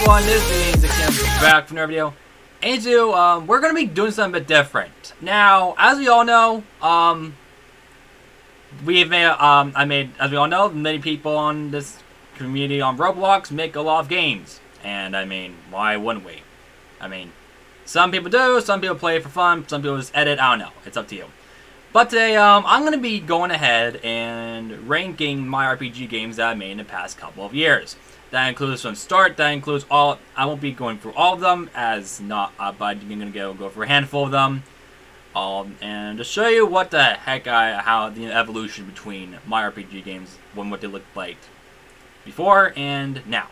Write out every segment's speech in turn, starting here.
everyone, this is BWK back from another video. And we're gonna be doing something a bit different. Now, as we all know, we've made as we all know, many people on this community on Roblox make a lot of games. And I mean, why wouldn't we? I mean, some people do, some people play it for fun, some people just edit, I don't know. It's up to you. But today, I'm going to be going ahead and ranking my RPG games that I made in the past couple of years. That includes from start, that includes all, I won't be going through all of them, as not, but I'm going to go for a handful of them. And to show you what the heck how the evolution between my RPG games, what they looked like before and now.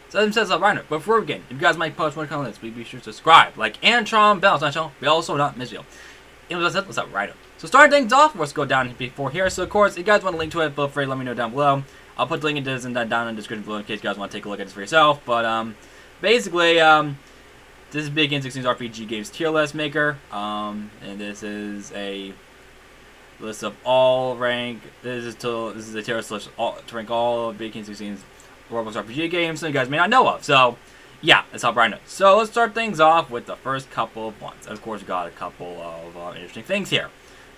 So that says right now, but before we begin, if you guys might post more comments, please be sure to subscribe, like, and turn on bells, so we also not miss you. And what's up, right up. So starting things off, let's go down before here. So of course, if you guys want a link to it, feel free to let me know down below. I'll put the link to this and that down in the description below in case you guys want to take a look at this for yourself. But basically, this is BWKing16's RPG games tier list maker. And this is a list of all rank. This is a tier list to rank all of BWKing16's Roblox RPG games that you guys may not know of. So yeah, that's how Brian knows. So let's start things off with the first couple of ones. Of course, we got a couple of interesting things here.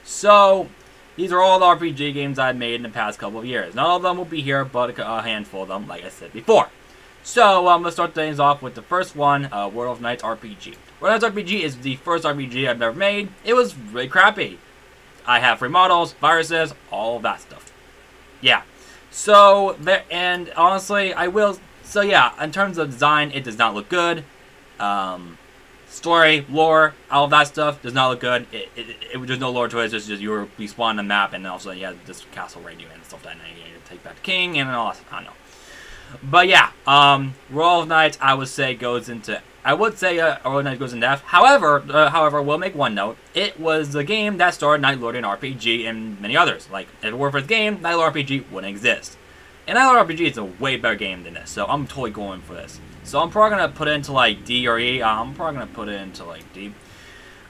So these are all the RPG games I've made in the past couple of years. Not all of them will be here, but a handful of them, like I said before. So let's start things off with the first one, World of Knights RPG. World of Knights RPG is the first RPG I've ever made. It was really crappy. I have free models, viruses, all of that stuff. Yeah. So, and honestly, so yeah, in terms of design, it does not look good. Story, lore, all of that stuff does not look good. There's no lore to it. It's just you spawn on the map, and also you have this castle raid you and stuff like that. And you need to take back the king and all that stuff. I don't know. But yeah, World of Knights, I would say goes into. I would say World of Knights goes into F. However, we'll make one note. It was the game that started Night Lord RPG and many others. Like, if it were for this game, Night Lord RPG wouldn't exist. And Night Lord RPG is a way better game than this, so I'm totally going for this. So I'm probably going to put it into, like, D or E. I'm probably going to put it into, like, D.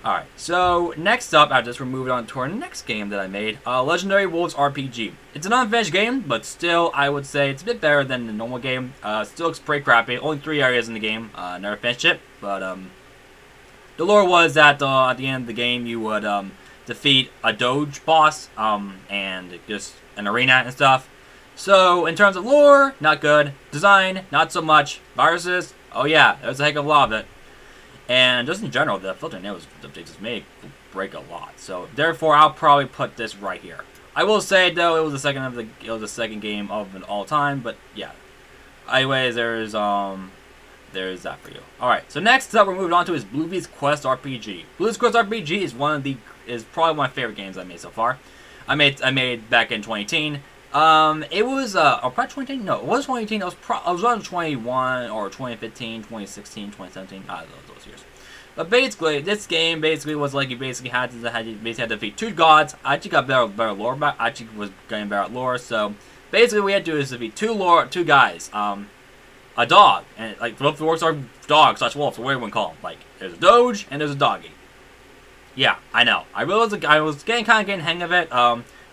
Alright, so next up, after this, we're moving on to our next game that I made, Legendary Wolves RPG. It's an unfinished game, but still, I would say it's a bit better than the normal game. Still looks pretty crappy. Only 3 areas in the game. Never finished it, but the lore was that at the end of the game, you would defeat a doge boss and just an arena and stuff. So, in terms of lore, not good. Design, not so much. Viruses, oh yeah, there's a heck of a lot of it. And just in general, the filter nails they just made break a lot. So, therefore, I'll probably put this right here. I will say though, it was the second game of an all time, but yeah. Anyways, there's that for you. All right, so next up, we're moving on to is BWK Quest RPG. BWK Quest RPG is probably my favorite games I made so far. I made back in 2018. It was, probably 2018? No, it was 2018. I was around 21 or 2015, 2016, 2017. Those years. But basically, this game was like you basically had to defeat 2 gods. I actually got better lore back. I actually was getting better at lore. So basically, what we had to do is defeat 2 guys. A dog, and like both the orcs are dogs / wolves, or whatever you want to call them. Like there's a doge and there's a doggy. Yeah, I know. I was kind of getting the hang of it.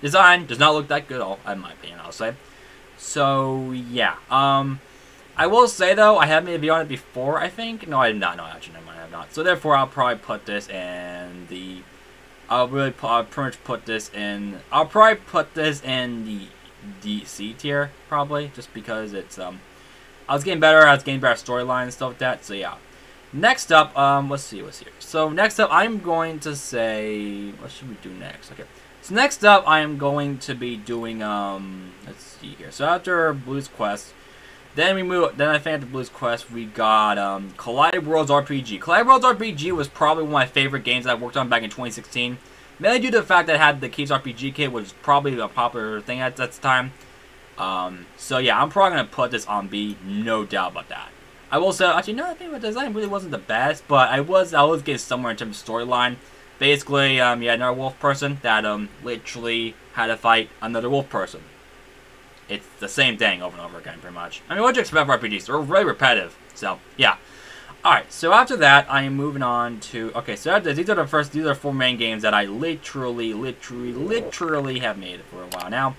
Design does not look that good, in my opinion, I'll say. So, yeah. I will say, though, I have made a video on it before, I think. No, I did not. No, actually, never mind, I have not. So, therefore, I'll probably put this in the... I'll pretty much put this in... I'll probably put this in the C tier, probably. Just because it's, I was getting better storyline and stuff like that. So, yeah. Next up, let's see what's here. So, next up, I'm going to say... What should we do next? Okay. So next up, I am going to be doing, let's see here. So after BWK Quest, then I think after BWK Quest, we got, Collide Worlds RPG. Collide Worlds RPG was probably one of my favorite games that I worked on back in 2016. Mainly due to the fact that it had the Keys RPG kit, which was probably a popular thing at that time. So yeah, I'm probably going to put this on B, no doubt about that. I will say, actually, no, I think the design really wasn't the best, but I was getting somewhere in terms of storyline. Basically, you had another wolf person that literally had to fight another wolf person. It's the same thing over and over again, pretty much. I mean, what do you expect from RPGs? They're really repetitive. So, yeah. Alright, so after that, I am moving on to... Okay, so these are the 4 main games that I literally have made for a while now.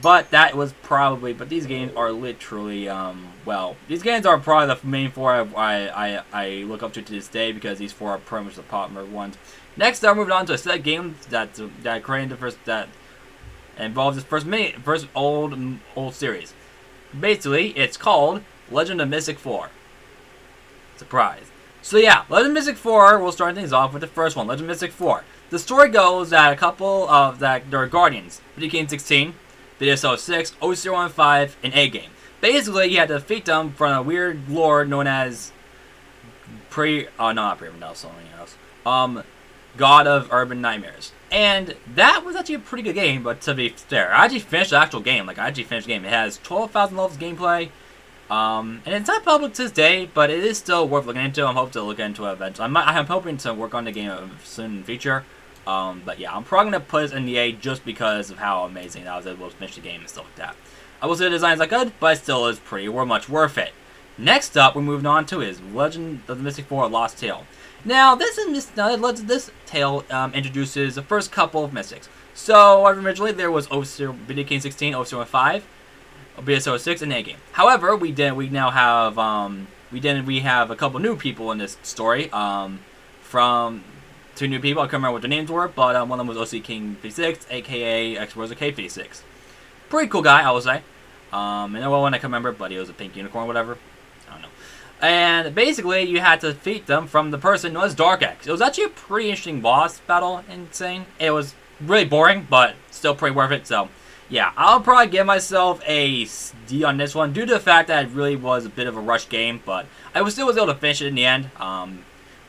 But that was probably, but these games are literally, well, these games are probably the main four I look up to this day, because these four are pretty much the popular ones. Next, I'm moving on to a set of games that created the first, that involves this first old series. Basically, it's called Legend of Mystic 4. Surprise. So yeah, Legend of Mystic 4, we'll start things off with the first one, Legend of Mystic 4. The story goes that a couple of, that there are guardians, BWKing16, BWK 0015, and A-Game. Basically, you had to defeat them from a weird lord known as not something else. God of Urban Nightmares. And that was actually a pretty good game, but to be fair, I actually finished the actual game. Like, I actually finished the game. It has 12,000 levels of gameplay. And it's not public to this day, but it is still worth looking into. I'm hoping to look into it eventually. I'm hoping to work on the game soon in the future. But yeah, I'm probably going to put it in the A just because of how amazing I was able to finish the game and stuff like that. I will say the designs are good, but it still is much worth it. Next up, we're moving on to is Legend of the Mystic 4 Lost Tale. Now, this tale introduces the first couple of mystics. So, originally there was BWKing16, 0015, BWK 06, and A-Game. However, we have a couple new people in this story. From two new people, I can't remember what their names were, but one of them was BWKing16, aka BWK Pretty cool guy, I would say. Another one I can't remember, but he was a pink unicorn, whatever. I don't know. And basically, you had to defeat them from the person known as Dark X. It was actually a pretty interesting boss battle, insane. It was really boring, but still pretty worth it. So, yeah, I'll probably give myself a D on this one due to the fact that it really was a bit of a rush game, but I still was able to finish it in the end,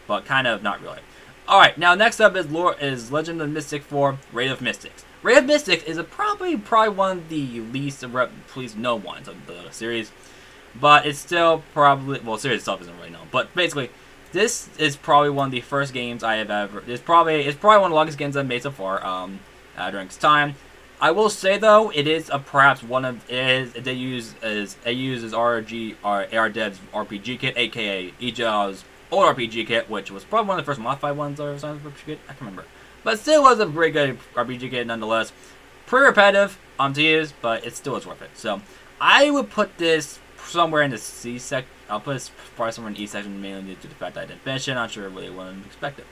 but kind of not really. Alright, now next up is Legend of Mystic 4, Raid of Mystics. Raid of Mystics is probably one of the least known ones of the series. But it's still probably, well, the series itself isn't really known. But basically, this is probably one of the first games I have ever, it's probably one of the longest games I've made so far, during its time. I will say though, it is perhaps one of, they use AR Dev's RPG kit, aka EJ's old RPG kit, which was probably one of the first modified ones or something RPG kit, I can't remember. But still was a pretty good RPG kit nonetheless. Pretty repetitive to use, but it still is worth it. So, I would put this somewhere in the C section. I'll put it probably somewhere in the E section, mainly due to the fact that I didn't finish it. Not sure I really wouldn't expect it.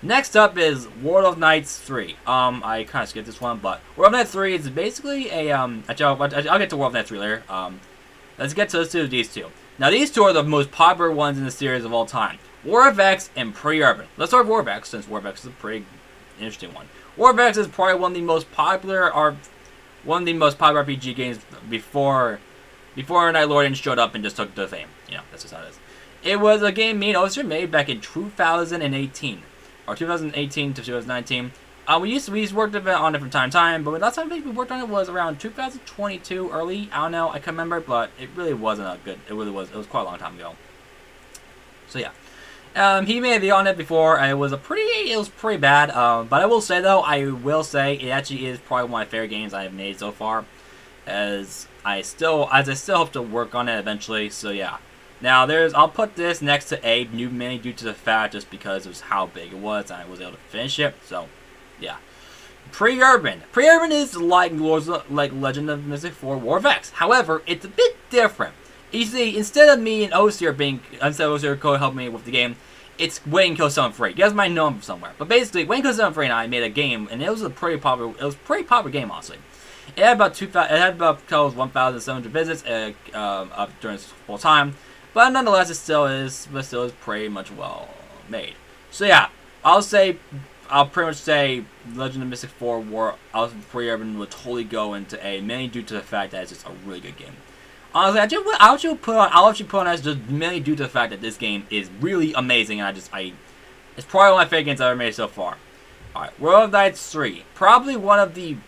Next up is World of Knights 3. I kind of skipped this one, but World of Knights 3 is basically a, I'll get to World of Knights 3 later. Let's get to these two. Now, these two are the most popular ones in the series of all time. War of X and Pre-Urban. Let's start with War of X, since War of X is a pretty interesting one. War of X is probably one of the most popular RPG games before Night Lord showed up and just took the fame. You know, that's just how it is. It was a game made back in 2018. Or 2018 to 2019. We worked on it from time to time, but the last time we worked on it was around 2022, early. I don't know, I can't remember, but it really wasn't a good, it was quite a long time ago. So yeah. He made a video on it before, and it was pretty bad, but I will say though, it actually is probably one of my favorite games I have made so far, as I still hope to work on it eventually, so yeah. Now I'll put this next to A, mainly due to the fact just because of how big it was, and I was able to finish it, so, yeah. Pre-Urban. Pre-Urban is like Legend of Mystic 4 War of X, however, it's a bit different. You see, instead of Osir helping me with the game, it's Wayne Kill 73. You guys might know him from somewhere. But basically, Wayne Kill 73 and I made a game, and it was a pretty popular game, honestly. It had about 1,700 visits during its full time, but nonetheless, it still is pretty much well made. So yeah, I'll pretty much say Legend of Mystic 4 War of Pre-Urban would totally go into A, mainly due to the fact that it's just a really good game. Honestly, I'll actually put on as just mainly due to the fact that this game is really amazing, and it's probably one of my favorite games I've ever made so far. Alright, World of Knights 3. Probably one of the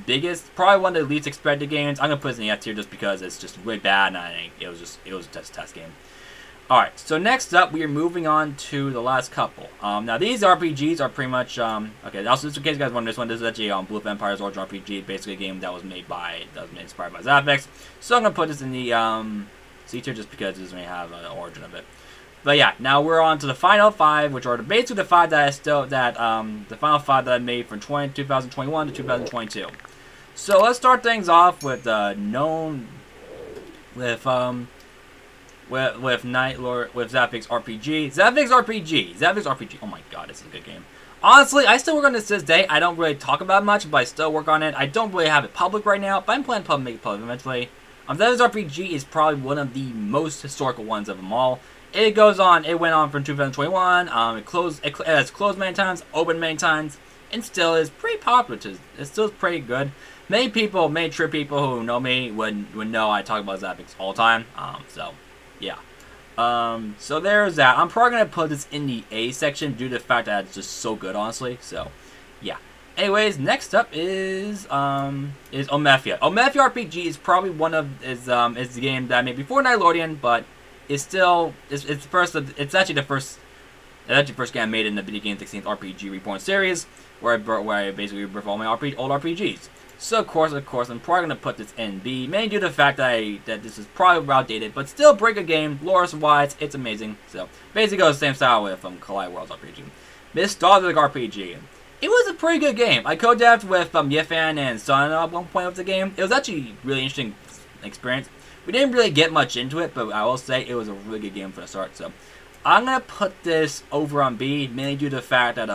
least expected games. I'm gonna put it in the F tier just because it's just really bad, and it was just a test game. Alright, so next up, we are moving on to the last couple. Now these RPGs are pretty much, okay, also just in case you guys wonder this one, this is actually Blue Empire's Origin RPG, basically a game that was inspired by Zapix. So I'm gonna put this in the C tier just because it doesn't really have an origin of it. But yeah, now we're on to the final 5, which are basically the final 5 that I made from 2021 to 2022. So let's start things off with with Night Lord, with Zapix RPG. Zapix RPG. Oh my god, this is a good game. Honestly, I still work on this to this day. I don't really talk about it much, but I still work on it. I don't really have it public right now, but I'm planning to make it public eventually. Zapix RPG is probably one of the most historical ones of them all. It went on from 2021. It has closed many times, opened many times, and still is pretty popular. It's still pretty good. Many true people who know me would know I talk about Zapix all the time. So, yeah. So there's that. I'm probably gonna put this in the A section due to the fact that it's just so good, honestly. So, yeah. Anyways, next up is Omethia. Omethia RPG is probably is the game that I made before Nickelodeon, but it's actually the first game I made in the BWKing16 RPG Reborn series, where I basically rebirth all my old RPGs. So of course, I'm probably gonna put this in B, mainly due to the fact that this is probably outdated, but still pretty good game. Lore-wise, it's amazing. So basically goes the same style with Collide Worlds RPG. Mystozic RPG. It was a pretty good game. I co-deved with Yifan and Sun at one point of the game. It was actually a really interesting experience. We didn't really get much into it, but I will say it was a really good game from the start. So I'm gonna put this over on B, mainly due to the fact that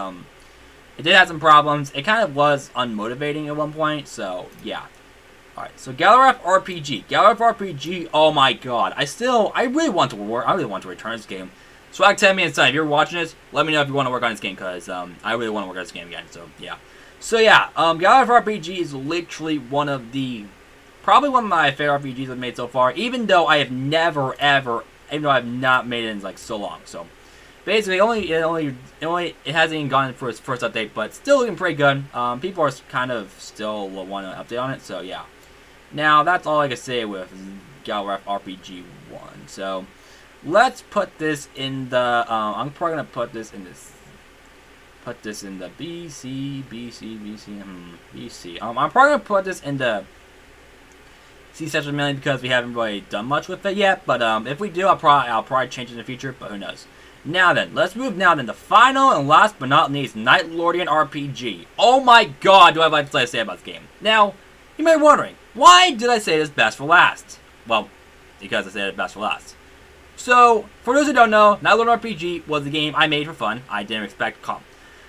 it did have some problems. It kind of was unmotivating at one point, so yeah. Alright, so Galaref RPG. Galaref RPG, oh my god. I really want to return this game. Swag 10 minutes time. If you're watching this, let me know if you want to work on this game, because I really want to work on this game again, so yeah. So yeah, Galaref RPG is literally probably one of my favorite RPGs I've made so far, even though I have even though I have not made it in like so long, so. Basically, it hasn't even gone for its first update, but still looking pretty good. People are kind of still want to update on it, so yeah. Now that's all I can say with Galaref RPG 1. So let's put this in the. I'm probably gonna put this in this. Put this in the BC. I'm probably gonna put this in the C section mainly because we haven't really done much with it yet. But if we do, I'll probably change it in the future. But who knows? Now then, let's move to the final and last but not least, Nickelodeon RPG. Oh my god, do I have much to say about this game. Now, you may be wondering, why did I say this best for last? Well, because I said it best for last. So, for those who don't know, Nickelodeon RPG was the game I made for fun. I didn't expect to come.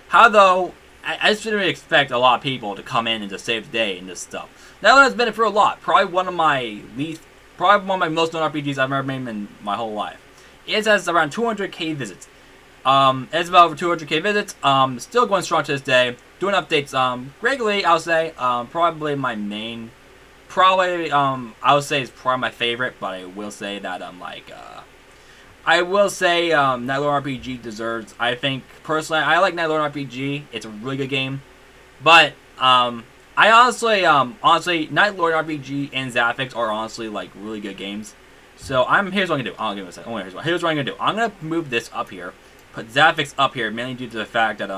How though, I just didn't really expect a lot of people to come in and just save the day and this stuff. Nickelodeon has been it for a lot. Probably one of my most known RPGs I've ever made in my whole life. It has around 200k visits. It's about over 200k visits. Still going strong to this day. Doing updates regularly, I'll say. Probably my main. I would say it's probably my favorite, but I will say that Nickelodeon RPG deserves. I think personally, I like Nickelodeon RPG. It's a really good game, but I honestly, Nickelodeon RPG and Zapix are honestly like really good games. So here's what I'm gonna do. I'll give it a second. Here's what I'm gonna do. I'm gonna move this up here, put Zapix up here, mainly due to the fact that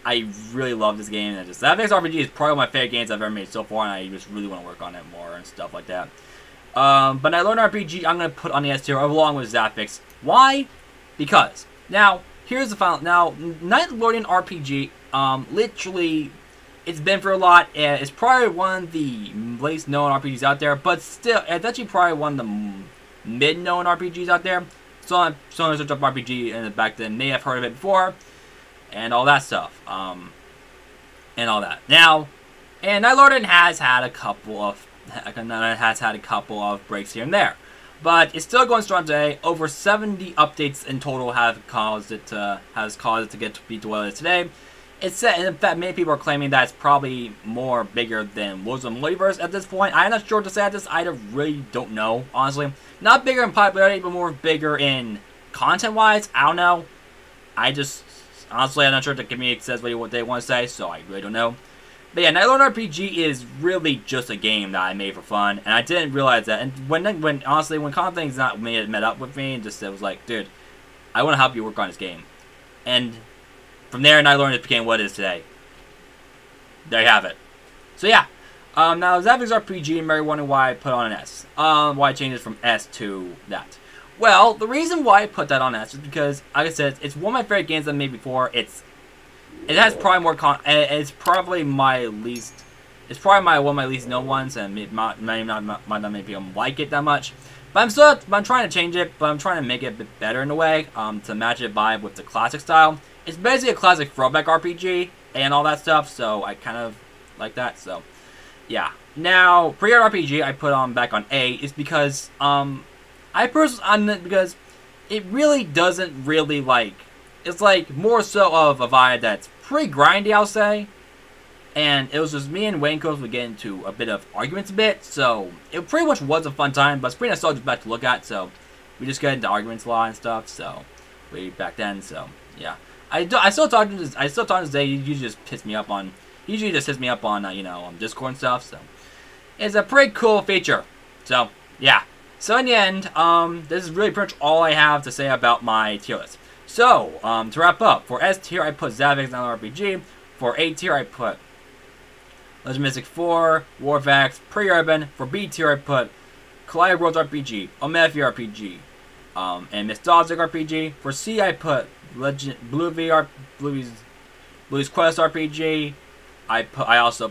I really love this game. And Zapix RPG is probably one of my favorite games I've ever made so far, and I just really want to work on it more and stuff like that. But Nickelodeon RPG, I'm gonna put on the S tier along with Zapix. Why? Because now here's the final. Now Nickelodeon RPG, literally. It's been for a lot, and it's probably one of the least known RPGs out there, but still, it's actually probably one of the mid-known RPGs out there. Someone searched up RPG in the back then may have heard of it before, and all that stuff, and all that. Now, and Nickelodeon has had a couple of breaks here and there, but it's still going strong today. Over 70 updates in total have caused it to be to what it is today. It's said, in fact, many people are claiming that it's probably more bigger than Wars of the Multiverse at this point. I'm not sure to say this. I really don't know, honestly. Not bigger in popularity, but more bigger in content-wise. I don't know. Honestly, I'm not sure if the community says what they want to say, so I really don't know. But yeah, Nickelodeon RPG is really just a game that I made for fun, and I didn't realize that. And honestly, when Content not met up with me and just was like, dude, I want to help you work on this game. And from there, Nickelodeon became what it is today. There you have it. So yeah, now Zapix RPG, you may be wondering why I put on an S. Why I changed it from S to that. Well, the reason why I put that on S is because, like I said, it's one of my favorite games I've made before. It has probably more it's probably my least. It's probably one of my least known ones, and it might not many people like it that much. But I'm trying to change it. But I'm trying to make it a bit better in a way, to match it vibe with the classic style. It's basically a classic throwback RPG and all that stuff. So I kind of like that. So yeah. Now pre-order RPG I put on back on A is because because it really doesn't really like. It's like more so of a vibe that's pretty grindy, I'll say. And it was just me and Wayne Coast would get into a bit of arguments a bit. So it pretty much was a fun time, but it's pretty nostalgic back to look at. So we just get into arguments a lot and stuff. So way back then. So yeah, I still talk to this day. He usually just hits me up on on Discord and stuff. So it's a pretty cool feature. So yeah. So in the end, this is really pretty much all I have to say about my tier list. So, to wrap up, for S tier I put Zavix and Other RPG. For A tier I put Legend Mystic 4, Warvax, Pre-Urban. For B tier I put Collide Worlds RPG, Omega RPG, and Mystozic RPG. For C I put Blue's Quest RPG. I also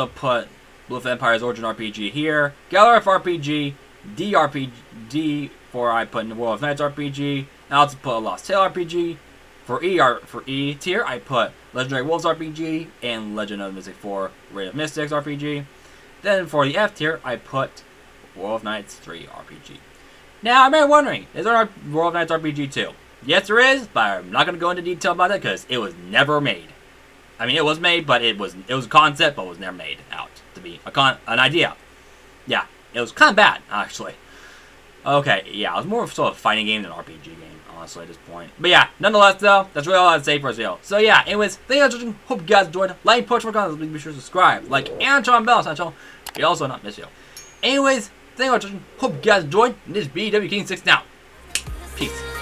put Blue Empire's Origin RPG here. Gallerif RPG, D for I put in the World of Knights RPG. I also put a Lost Tale RPG. For E tier, I put Legendary Wolves RPG and Legend of Mystic 4 Raid of Mystics RPG. Then for the F tier, I put World of Knights 3 RPG. Now, I may be wondering, is there a World of Knights RPG 2? Yes, there is, but I'm not going to go into detail about that because it was never made. I mean, it was made, but it was a concept, but it was never made out to be an idea. Yeah, it was kind of bad, actually. Okay, yeah, it was more of sort of a fighting game than an RPG game, honestly, at this point. But yeah, nonetheless, though, that's really all I have to say for this video. So yeah, anyways, thank you guys for watching. Hope you guys enjoyed. Like, post, more comments, be sure to subscribe, like, and turn on bell, so you also not miss you. Anyways, thank you guys for watching. Hope you guys enjoyed. And this is BWKing16 now. Peace.